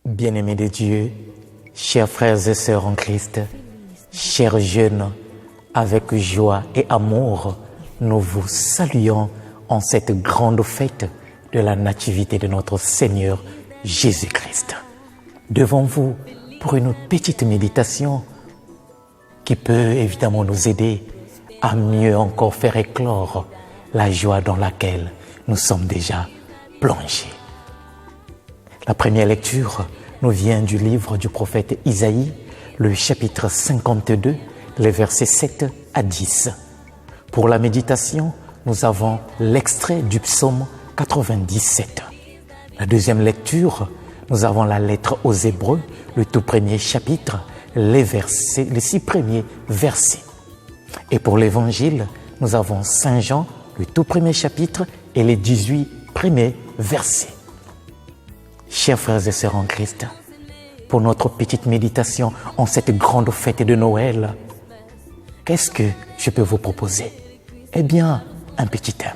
Bien-aimés de Dieu, chers frères et sœurs en Christ, chers jeunes, avec joie et amour, nous vous saluons en cette grande fête de la nativité de notre Seigneur Jésus-Christ. Devant vous, pour une petite méditation qui peut évidemment nous aider à mieux encore faire éclore la joie dans laquelle nous sommes déjà plongés. La première lecture nous vient du livre du prophète Isaïe, le chapitre 52, les versets 7 à 10. Pour la méditation, nous avons l'extrait du psaume 97. La deuxième lecture, nous avons la lettre aux Hébreux, le tout premier chapitre, les 6 premiers versets. Et pour l'évangile, nous avons Saint Jean, le tout premier chapitre et les 18 premiers versets. Chers frères et sœurs en Christ, pour notre petite méditation en cette grande fête de Noël, qu'est-ce que je peux vous proposer? Eh bien, un petit thème.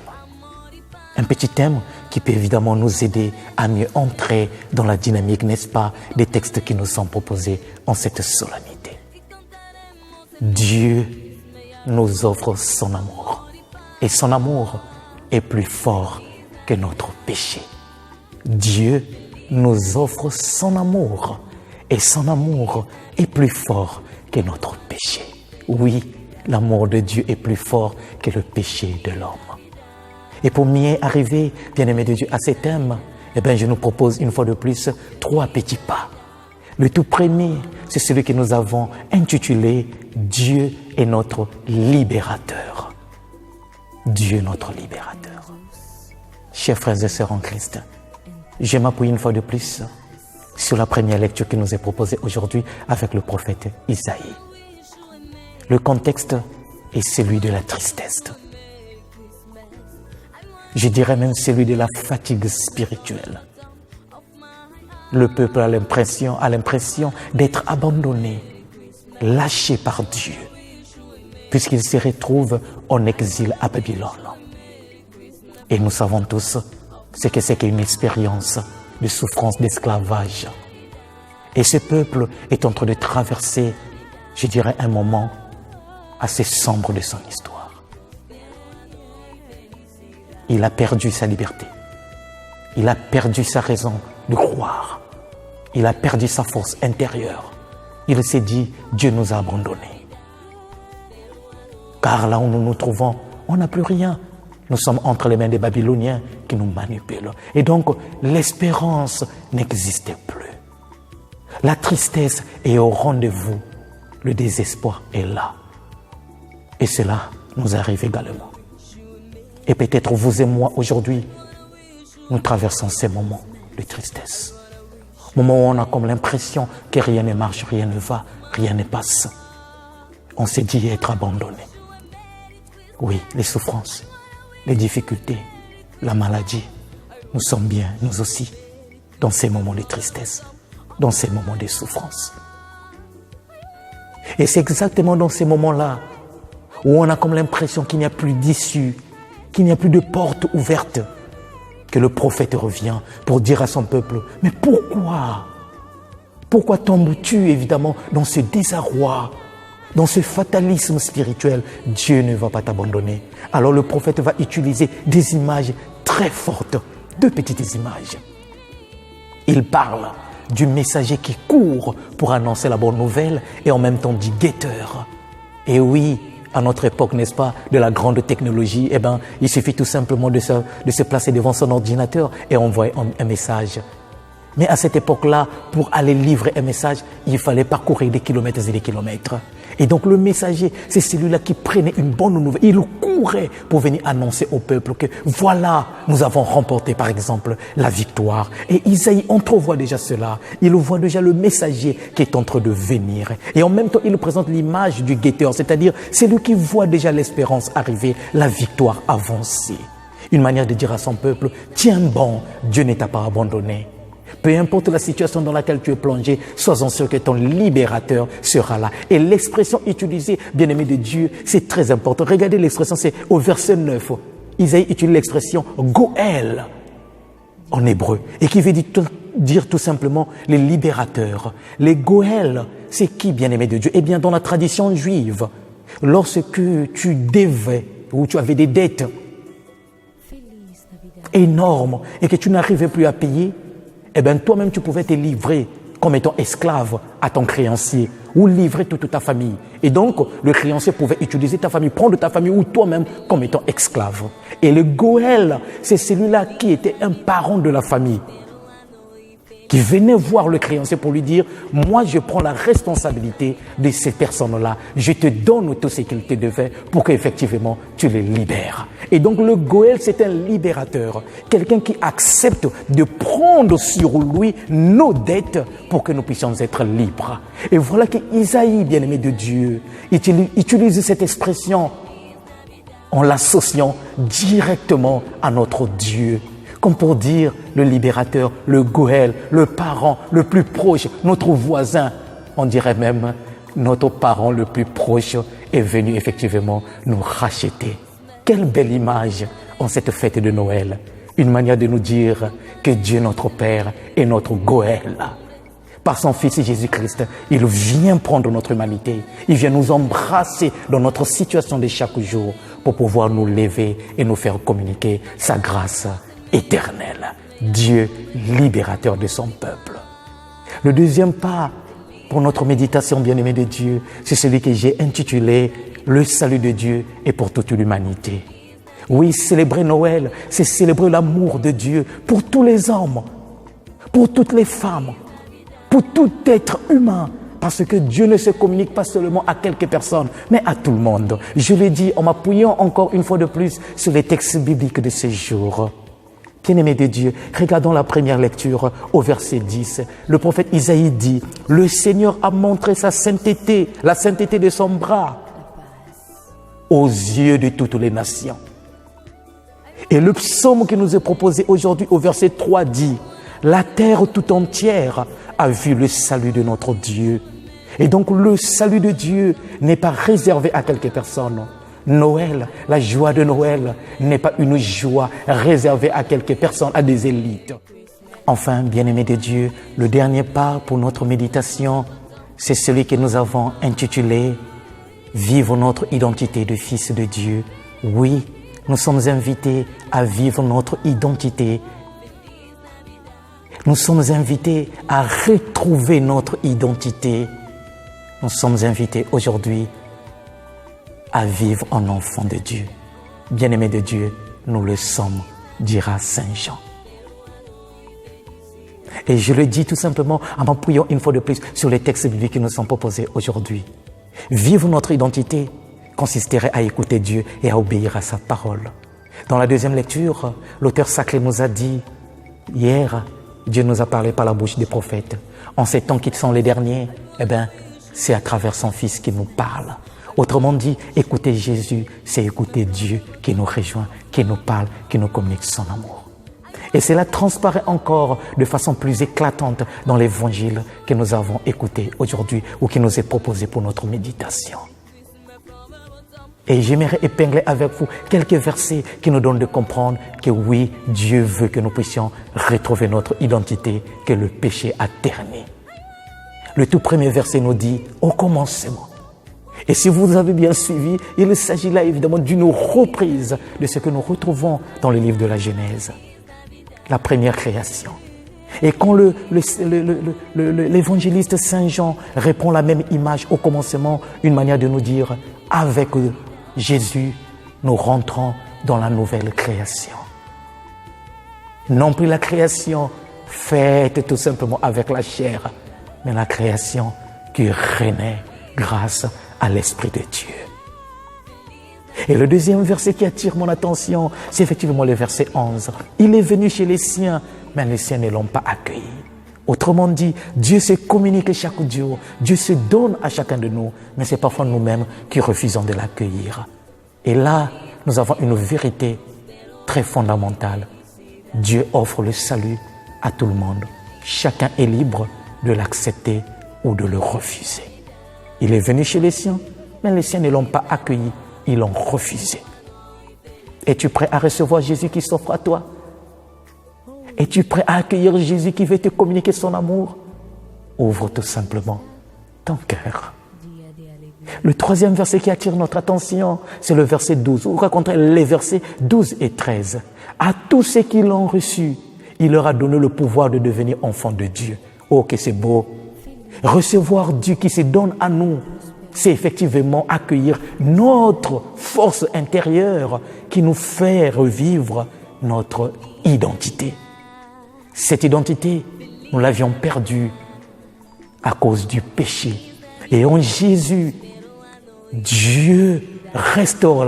Un petit thème qui peut évidemment nous aider à mieux entrer dans la dynamique, n'est-ce pas, des textes qui nous sont proposés en cette solennité. Dieu nous offre son amour. Et son amour est plus fort que notre péché. Dieu nous offre son amour. Et son amour est plus fort que notre péché. Oui, l'amour de Dieu est plus fort que le péché de l'homme. Et pour mieux arriver, bien-aimés de Dieu, à ces thèmes, je nous propose une fois de plus 3 petits pas. Le tout premier, c'est celui que nous avons intitulé « Dieu est notre libérateur ». Dieu notre libérateur. Chers frères et sœurs en Christ, je m'appuie une fois de plus sur la première lecture qui nous est proposée aujourd'hui avec le prophète Isaïe. Le contexte est celui de la tristesse. Je dirais même celui de la fatigue spirituelle. Le peuple a l'impression d'être abandonné, lâché par Dieu, puisqu'il se retrouve en exil à Babylone. Et nous savons tous ce que c'est qu'une expérience de souffrance, d'esclavage. Et ce peuple est en train de traverser, je dirais, un moment assez sombre de son histoire. Il a perdu sa liberté. Il a perdu sa raison de croire. Il a perdu sa force intérieure. Il s'est dit, Dieu nous a abandonnés. Car là où nous nous trouvons, on n'a plus rien. Nous sommes entre les mains des Babyloniens qui nous manipulent. Et donc, l'espérance n'existait plus. La tristesse est au rendez-vous. Le désespoir est là. Et cela nous arrive également. Et peut-être vous et moi, aujourd'hui, nous traversons ces moments de tristesse. Moments où on a comme l'impression que rien ne marche, rien ne va, rien ne passe. On s'est dit être abandonné. Oui, les souffrances, les difficultés, la maladie, nous sommes bien, nous aussi, dans ces moments de tristesse, dans ces moments de souffrance. Et c'est exactement dans ces moments-là où on a comme l'impression qu'il n'y a plus d'issue, qu'il n'y a plus de porte ouverte, que le prophète revient pour dire à son peuple, mais pourquoi? Pourquoi tombes-tu évidemment dans ce désarroi? Dans ce fatalisme spirituel, Dieu ne va pas t'abandonner. Alors le prophète va utiliser des images très fortes, 2 petites images. Il parle du messager qui court pour annoncer la bonne nouvelle et en même temps du guetteur. Et oui, à notre époque, n'est-ce pas, de la grande technologie, il suffit tout simplement de se placer devant son ordinateur et envoyer un message. Mais à cette époque-là, pour aller livrer un message, il fallait parcourir des kilomètres et des kilomètres. Et donc le messager, c'est celui-là qui prenait une bonne nouvelle. Il courait pour venir annoncer au peuple que voilà, nous avons remporté par exemple la victoire. Et Isaïe entrevoit déjà cela. Il voit déjà le messager qui est en train de venir. Et en même temps, il présente l'image du guetteur, c'est-à-dire celui qui voit déjà l'espérance arriver, la victoire avancer. Une manière de dire à son peuple, tiens bon, Dieu ne t'a pas abandonné. Peu importe la situation dans laquelle tu es plongé, sois-en sûr que ton libérateur sera là. Et l'expression utilisée, bien-aimé de Dieu, c'est très important. Regardez l'expression, c'est au verset 9. Isaïe utilise l'expression « Goël » en hébreu, et qui veut dire dire tout simplement les libérateurs. Les Goël, c'est qui, bien-aimé de Dieu? Eh bien, dans la tradition juive, lorsque tu devais ou tu avais des dettes énormes et que tu n'arrivais plus à payer, eh bien, toi-même, tu pouvais te livrer comme étant esclave à ton créancier ou livrer toute ta famille. Et donc, le créancier pouvait utiliser ta famille, prendre ta famille ou toi-même comme étant esclave. Et le Goël, c'est celui-là qui était un parent de la famille, qui venait voir le créancier pour lui dire « Moi, je prends la responsabilité de ces personnes-là. Je te donne tout ce qu'ils te devaient pour qu'effectivement, tu les libères. » Et donc, le Goël, c'est un libérateur. Quelqu'un qui accepte de prendre sur lui nos dettes pour que nous puissions être libres. Et voilà qu'Isaïe, bien-aimé de Dieu, utilise cette expression en l'associant directement à notre Dieu. Comme pour dire le libérateur, le Goël, le parent le plus proche, notre voisin, on dirait même notre parent le plus proche est venu effectivement nous racheter. Quelle belle image en cette fête de Noël. Une manière de nous dire que Dieu notre Père est notre Goël. Par son Fils Jésus-Christ, il vient prendre notre humanité. Il vient nous embrasser dans notre situation de chaque jour pour pouvoir nous lever et nous faire communiquer sa grâce éternel, Dieu libérateur de son peuple. Le deuxième pas pour notre méditation, bien-aimée de Dieu, c'est celui que j'ai intitulé « Le salut de Dieu est pour toute l'humanité ». Oui, célébrer Noël, c'est célébrer l'amour de Dieu pour tous les hommes, pour toutes les femmes, pour tout être humain, parce que Dieu ne se communique pas seulement à quelques personnes, mais à tout le monde. Je l'ai dit en m'appuyant encore une fois de plus sur les textes bibliques de ces jours. Bien-aimés de Dieu, regardons la première lecture au verset 10. Le prophète Isaïe dit « Le Seigneur a montré sa sainteté, la sainteté de son bras, aux yeux de toutes les nations. » Et le psaume qui nous est proposé aujourd'hui au verset 3 dit « La terre tout entière a vu le salut de notre Dieu. » Et donc le salut de Dieu n'est pas réservé à quelques personnes. Noël, la joie de Noël n'est pas une joie réservée à quelques personnes, à des élites. Enfin, bien-aimés de Dieu, le dernier pas pour notre méditation, c'est celui que nous avons intitulé « Vivre notre identité de fils de Dieu ». Oui, nous sommes invités à vivre notre identité. Nous sommes invités à retrouver notre identité. Nous sommes invités aujourd'hui à vivre en enfant de Dieu. Bien-aimés de Dieu, nous le sommes, dira Saint Jean. Et je le dis tout simplement en m'appuyant une fois de plus sur les textes bibliques qui nous sont proposés aujourd'hui. Vivre notre identité consisterait à écouter Dieu et à obéir à sa parole. Dans la deuxième lecture, l'auteur sacré nous a dit, hier, Dieu nous a parlé par la bouche des prophètes. En ces temps qui sont les derniers, c'est à travers son Fils qu'il nous parle. Autrement dit, écouter Jésus, c'est écouter Dieu qui nous rejoint, qui nous parle, qui nous communique son amour. Et cela transparaît encore de façon plus éclatante dans l'évangile que nous avons écouté aujourd'hui ou qui nous est proposé pour notre méditation. Et j'aimerais épingler avec vous quelques versets qui nous donnent de comprendre que oui, Dieu veut que nous puissions retrouver notre identité que le péché a ternie. Le tout premier verset nous dit « Au commencement ». Et si vous avez bien suivi, il s'agit là évidemment d'une reprise de ce que nous retrouvons dans le livre de la Genèse, la première création. Et quand l'évangéliste Saint Jean répond la même image au commencement, une manière de nous dire, avec Jésus, nous rentrons dans la nouvelle création. Non plus la création faite tout simplement avec la chair, mais la création qui renaît grâce à l'Esprit de Dieu. Et le deuxième verset qui attire mon attention, c'est effectivement le verset 11. Il est venu chez les siens, mais les siens ne l'ont pas accueilli. Autrement dit, Dieu se communique chaque jour, Dieu se donne à chacun de nous, mais c'est parfois nous-mêmes qui refusons de l'accueillir. Et là, nous avons une vérité très fondamentale. Dieu offre le salut à tout le monde. Chacun est libre de l'accepter ou de le refuser. Il est venu chez les siens, mais les siens ne l'ont pas accueilli, ils l'ont refusé. Es-tu prêt à recevoir Jésus qui s'offre à toi? Es-tu prêt à accueillir Jésus qui veut te communiquer son amour? Ouvre tout simplement ton cœur. Le troisième verset qui attire notre attention, c'est le verset 12. Vous racontez les versets 12 et 13. À tous ceux qui l'ont reçu, il leur a donné le pouvoir de devenir enfants de Dieu. Oh, que c'est beau! Recevoir Dieu qui se donne à nous, c'est effectivement accueillir notre force intérieure qui nous fait revivre notre identité. Cette identité, nous l'avions perdue à cause du péché. Et en Jésus, Dieu restaure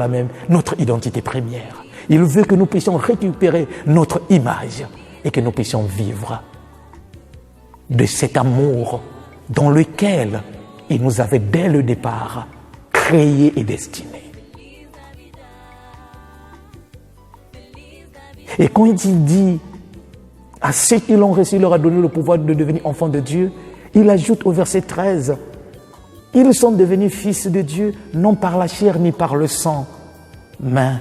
notre identité première. Il veut que nous puissions récupérer notre image et que nous puissions vivre de cet amour dans lequel il nous avait dès le départ créés et destinés. Et quand il dit à ceux qui l'ont reçu, il leur a donné le pouvoir de devenir enfants de Dieu, il ajoute au verset 13, ils sont devenus fils de Dieu, non par la chair ni par le sang, mais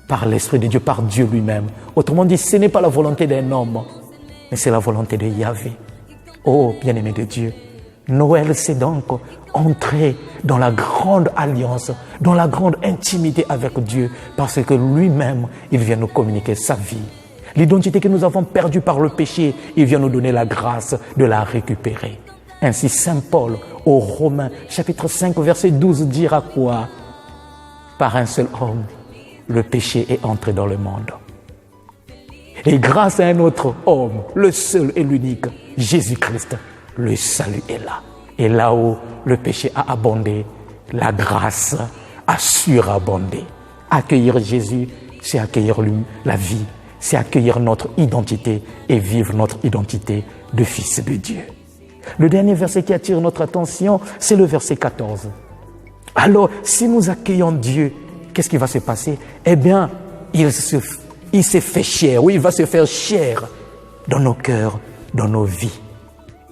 par l'Esprit de Dieu, par Dieu lui-même. Autrement dit, ce n'est pas la volonté d'un homme, mais c'est la volonté de Yahvé. Oh, bien-aimé de Dieu, Noël, c'est donc entrer dans la grande alliance, dans la grande intimité avec Dieu, parce que lui-même, il vient nous communiquer sa vie. L'identité que nous avons perdue par le péché, il vient nous donner la grâce de la récupérer. Ainsi, Saint Paul, aux Romains, chapitre 5, verset 12, dira quoi? Par un seul homme, le péché est entré dans le monde. Et grâce à un autre homme, le seul et l'unique, Jésus-Christ, le salut est là. Et là où le péché a abondé, la grâce a surabondé. Accueillir Jésus, c'est accueillir la vie, c'est accueillir notre identité et vivre notre identité de fils de Dieu. Le dernier verset qui attire notre attention, c'est le verset 14. Alors, si nous accueillons Dieu, qu'est-ce qui va se passer? Eh bien, il se fait chair, oui, il va se faire chair dans nos cœurs, dans nos vies.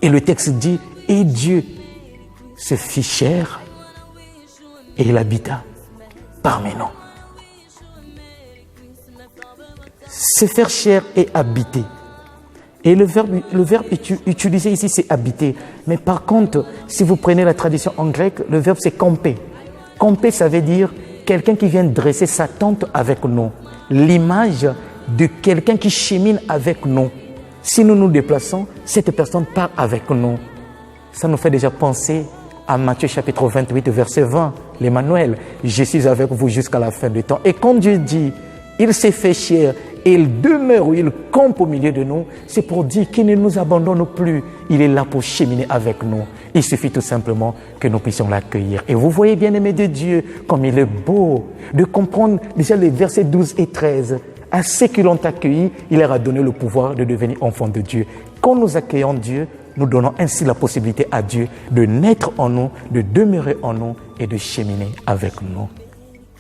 Et le texte dit, et Dieu se fit chair et il habita parmi nous. Se faire chair et habiter. Et le verbe utilisé ici, c'est habiter. Mais par contre, si vous prenez la traduction en grec, le verbe c'est camper. Camper, ça veut dire quelqu'un qui vient dresser sa tente avec nous. L'image de quelqu'un qui chemine avec nous. Si nous nous déplaçons, cette personne part avec nous. Ça nous fait déjà penser à Matthieu chapitre 28, verset 20, l'Emmanuel. Je suis avec vous jusqu'à la fin du temps. Et quand Dieu dit, il s'est fait chair et il demeure ou il campe au milieu de nous, c'est pour dire qu'il ne nous abandonne plus. Il est là pour cheminer avec nous. Il suffit tout simplement que nous puissions l'accueillir. Et vous voyez, bien-aimé de Dieu, comme il est beau de comprendre déjà les versets 12 et 13. À ceux qui l'ont accueilli, il leur a donné le pouvoir de devenir enfants de Dieu. Quand nous accueillons Dieu, nous donnons ainsi la possibilité à Dieu de naître en nous, de demeurer en nous et de cheminer avec nous.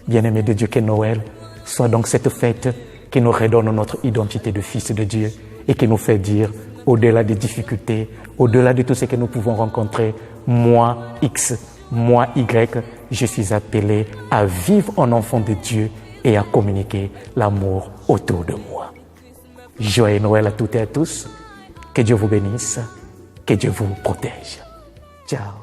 Bien-aimé de Dieu, que Noël soit donc cette fête qui nous redonne notre identité de fils de Dieu et qui nous fait dire, au-delà des difficultés, au-delà de tout ce que nous pouvons rencontrer, moi X, moi Y, je suis appelé à vivre en enfant de Dieu et à communiquer l'amour autour de moi. Joyeux Noël à toutes et à tous. Que Dieu vous bénisse. Que Dieu vous protège. Ciao.